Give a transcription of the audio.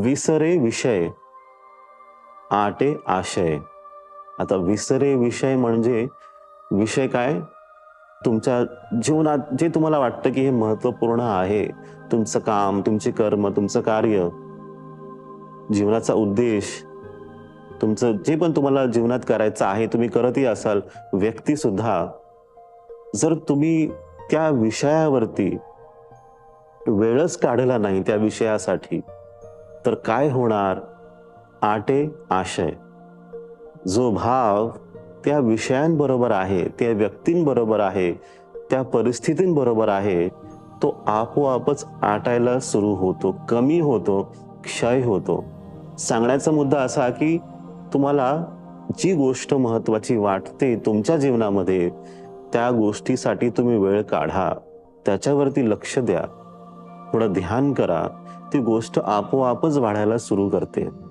विसरे विषय आटे आशय. आता विसरे विषय म्हणजे विषय काय? तुमच्या जीवनात जे तुम्हाला वाटतं की हे महत्त्वपूर्ण आहे, तुमचं काम, तुमचे कर्म, तुमचं कार्य, जीवनाचा उद्देश, तुमचं जे पण तुम्हाला जीवनात करायचं आहे, तुम्ही करतही असाल, व्यक्ती सुद्धा, जर तुम्ही त्या विषयावरती वेळच काढला नाही त्या विषयासाठी, तर काय होणार? आटे आशय. जो भाव त्या विषयांबरोबर आहे, त्या व्यक्तींबरोबर आहे, त्या परिस्थितींबरोबर आहे, तो आपोआपच आटायला सुरू होतो, कमी होतो, क्षय होतो. सांगण्याचा मुद्दा असा की तुम्हाला जी गोष्ट महत्वाची वाटते तुमच्या जीवनामध्ये, त्या गोष्टीसाठी तुम्ही वेळ काढा. त्याच्यावरती लक्ष द्या. थोडं ध्यान करा. ती गोष्ट आपोआपच वाढायला सुरू करते.